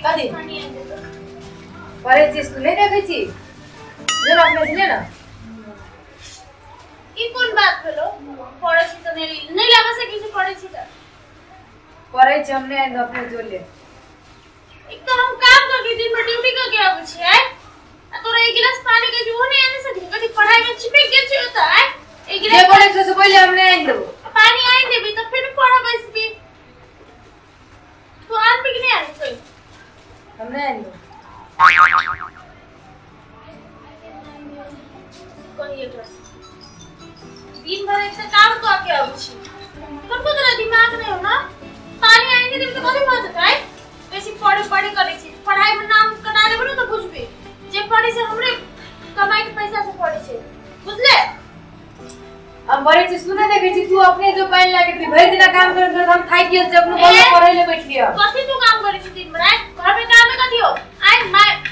कदी परे चीज तू नहीं देखै छी जो अपने छले ना ई कोन बात भेलो पड़े छी त नहीं लागे से किसी पड़े छी त परे छी हमने अपने जो ले एक तो हम काम करके दिन में ड्यूटी करके आवे छी है तोरा एक गिलास पानी के जो नहीं आने से कभी पढ़ाई में चिपक गेल छी होता है एक गिलास ये बोले से पहले हमने आई दो पानी आई देबी तो फिर पढ़ा बैसबी तू आन भी नहीं आनी तो हमने आई दो कहिए तो दिन भर एक काम तो आके आवे छी तुमको तेरा दिमाग नहीं हो ना पानी आई नहीं देबी तो कभी बात है वैसे पढ़े करे छी पढ़ाई में नाम कटा देबो ना तो बुझबे जे पढ़े से हमरे कमाई के पैसा से पढ़े छे बुझले हम बड़े चीज तू नहीं देखै छी तू अपने जो पाइन लागे थी भर दिन काम कर हम थाक गेल से अपने बोले पढ़े ले बैठ लिया कथि तू काम करे छी दिन भर घर में काम में कथि हो आई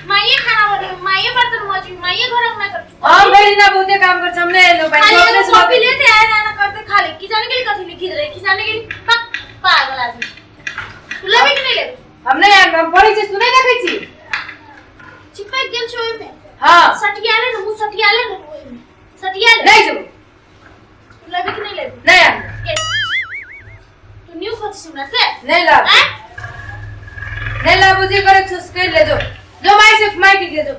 माई खाना बने माई बर्तन माजी माई घर में कर हम भर दिन बहुते काम कर हमने लो भाई अपने से कॉपी लेते आए ना करते खाली की जाने के लिए कथि लिखी रहे की जाने के लिए पागल आदमी तू लेबे कि नहीं लेबे हमने हम बड़ी चीज तू नहीं देखै छी चिपक गेल छोय में हां सटियाले न मुंह सटियाले न ओय में सटियाले नहीं जो लेबे कि नहीं लेबे नहीं तू न्यू खोज सुना से नहीं ला नहीं ला बुझी करे छुस कर ले जो माई से माई के दे दो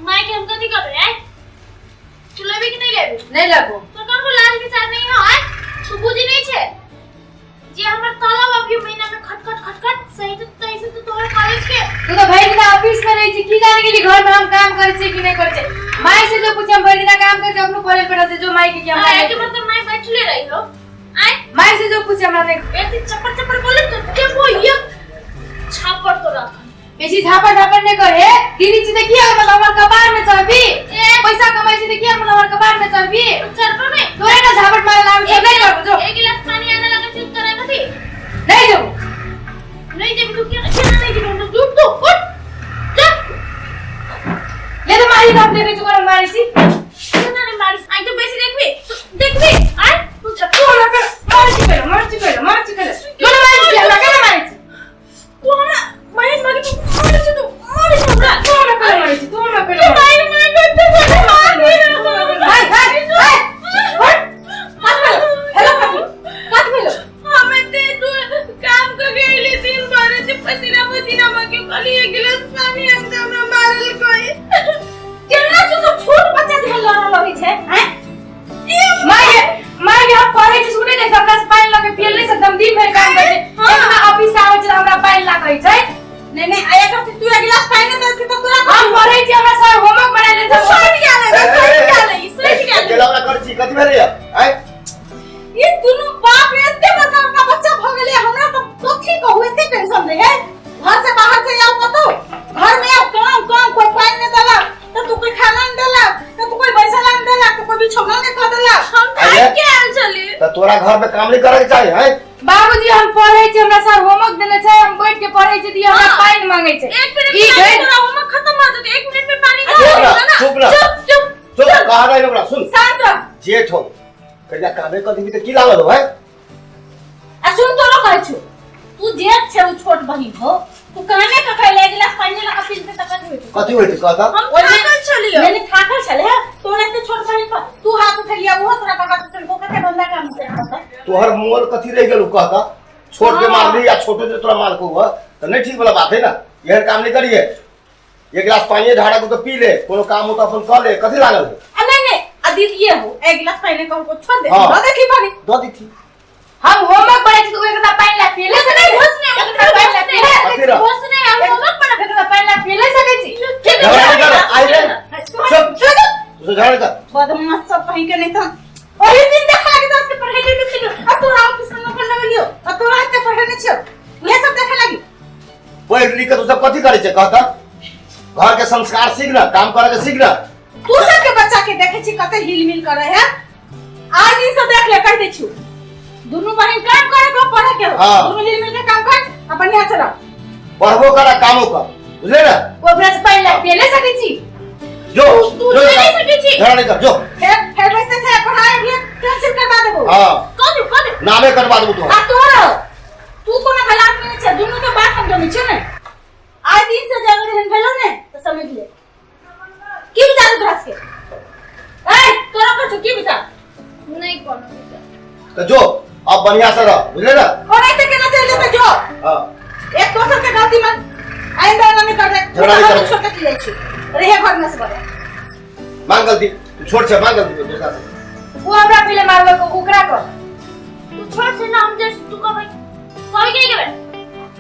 माई के हम कथि कर रहे हैं तू लेबे कि नहीं लेबे नहीं लागो तो कौन को लाज विचार नहीं है तू बुझी नहीं छे जे हमर तलब अभी महीना में खटखट सही तो तई से तो तोहर कॉलेज के तू तो भाई दिन ऑफिस में रही छी की जाने के लिए घर में हम काम करे छी कि नहीं करे छी माई से जो पूछे हम भाई दिन काम करके अपनो पढ़े पड़ा से जो माई के क्या माई के मतलब माई बैठले रही हो आई माई से जो पूछे हमरा नहीं ऐसे चप्पड़ बोले तो के वो ये छापड़ तो रख बेसी झापड़ नहीं करे दीदी जी देखिए मतलब हमर कपार में चढ़बी पैसा कमाई छी देखिए मतलब हमर कपार में चढ़बी चरपा में तोरे ना झापड़ मारे लाग से नहीं करबो जो एक गिलास पानी आने लगा चुप करे कथि नहीं जो नहीं जब तू क्या नहीं जीवन चुप तो उठ जा ले तो मारी बाप लेके जो कर मारी छी ना नहीं मारी आई तो बेसी देखबी आई तू तू हमरा पे मार छी कर क्यों ना मारी छी हमरा केना मारी छी तू हमरा मारी मारी तू मारी हमरा तू हमरा पे मारी छी तू हमरा पे मारी करते हाय हेलो काट भेलो हमें ते तू काम कर गेली दिन भर से पसीना में क्यों खाली एक गिलास पानी एकदम में मारल कोई केना से सब छोट बच्चा ध्यान लड़ा लगे छे हैं माय हम पढ़े छी सुने नहीं हमरा से पानी लगे पियल नहीं सकम दिन भर काम करे एकना ऑफिस आवे छ हमरा पानी लागै छै नहीं आया कर तू एक गिलास पानी दे के तो तोरा हम पढ़े छी हमरा सर होमवर्क बना ले सही क्या ले केलावला कर छी कथि भेलै हैं ये दोनों बाप एते बड़का का बच्चा भ गेले हमरा तो कथि कहू एते टेंशन नहीं है घर से बाहर से आओ कतो घर में आओ काम कोई पानी नहीं देला तो तू कोई खाना नहीं देला तो तू कोई पैसा नहीं देला तो कोई बिछौना नहीं खा देला हम खाए के आल चली त तोरा घर में काम नहीं करे के चाहिए हैं बाबूजी हम पढ़े छी हमरा सर होमवर्क देने छै हम बैठ के पढ़े छी दिया हमरा पानी मांगे छै एक मिनट में तोरा होमवर्क खत्म हो जाते 1 मिनट में पानी दे चुप रह चुप कहा नहीं लोगरा सुन शांत रह जेठ हो कहिया कामे क दिबी त की लागल हो हैं आ सुन तोरा कहै छु तू जेठ छे छोट बहिन हो तू काने का कहले एक गिलास पानी लगा पीन के तक कथि होइते कहता हम थाकल छलियो मैंने थाकल छले तोरा से छोट बहिन पर तू हाथ उठलिया वो तोरा पकड़ के चल को के धंधा काम से करता तोहर मोल कथि रह गेलु कहता छोड़ के मार दी या छोटे से तोरा मार को हुआ त नहीं ठीक वाला बात है ना यह काम नहीं करिए एक गिलास पानी ढाड़ा को तो पी ले कोनो काम हो तो अपन कर ले कथि लागल है नहीं अदित ये हो एक गिलास पानी को छोड़ दे हाँ। दो देखी पानी दो दी थी हम होमवर्क पढ़े छी तू एकटा पानी ला पी ले सके घुसने एकटा पानी ला पी ले घुसने हम होमवर्क पढ़ा एकटा पानी ला पी ले सके छी झगड़ा कर आई रे चुप तू झगड़ा कर बदमाश सब कहीं के नहीं था ओही दिन देखा के दस के पढ़ाई ले छिलो अब तोरा ऑफिस में नौकर लगलियो अब तोरा के पढ़े नहीं छियो ये सब देखे लगी पढ़ लिख के तू सब कथि करे छे कहता घर के संस्कार सीख ना काम करे के सीख ना तू सब के बच्चा के देखे छी कते हिलमिल करे है आज ई सब देख ले कह दे छु दोनों बहन काम करे को पढ़े के हो हाँ। दोनों हिलमिल के काम कर अपन यहां से रह पढ़बो करा कामो कर बुझले ना वो ब्रश पानी ला पी ले सके छी जो तू नहीं सके छी झगड़ा नहीं कर जो फिर वैसे से पढ़ाई भी कैंसिल करवा देबो हां कर दे नामे करवा देबो तो आ तोरा तू कोनो गलत नहीं छे दोनों के बात हम जाने छे ने आज तो जो अब बढ़िया से रह बुझले ना और ऐसे केना चल जेते जो हां एक दोसर के गलती मत आइंदा ना नहीं करे झगड़ा नहीं करे। छोड़ के चले छी रहे घर में से बड़े मांग गलती तू छोड़ से मांग गलती दूसरा से वो हमरा पहले मारबो को ओकरा कर तू छोड़ से ना हम जैसे तू का भाई कोई के बे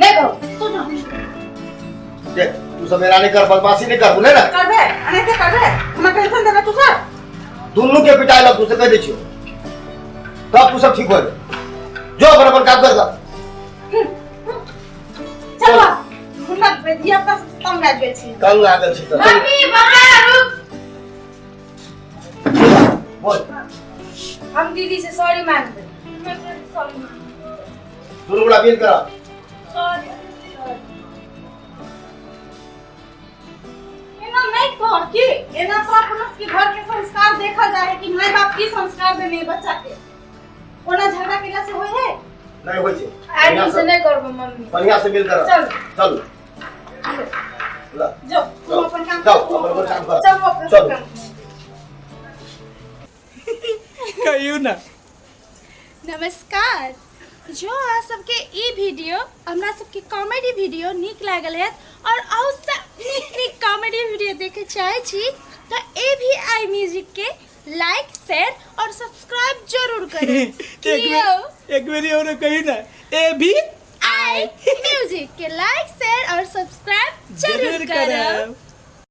देखो तू ना देख तू सब मेरा नहीं कर बदमाशी नहीं कर बुझले ना करबे अने से करबे हम टेंशन देबे तू सर दोनों के पिटाई लग तू से कह दे छियो तब तू सब ठीक हो जाए जो बराबर काम कर ला चलो हमरा बेदिया का तम लाग गेल छी कल लागल छी तो मम्मी पापा रुक बोल हम दीदी से सॉरी मांगते मैं सॉरी दोनों बड़ा बिल करा सॉरी एना नहीं कर के एना तो अपना के घर के संस्कार देखा जाए कि माय बाप की संस्कार देने बच्चा के ओना झगड़ा केला से होय है नहीं होय छे आदमी से नहीं करबो मम्मी बढ़िया से मिल कर चल चल ला जो तुम अपन काम जाओ अपन काम कर सब अपन चल काम कहियो ना नमस्कार जो अहाँ सबके ई वीडियो हमरा सबके कॉमेडी वीडियो नीक लागल है और और सब नीक कॉमेडी वीडियो देखे चाहे छी तो AVI म्यूजिक के लाइक शेयर और सब्सक्राइब जरूर करें एक बेरी और कही ना AVI म्यूजिक के लाइक शेयर और सब्सक्राइब जरूर करें।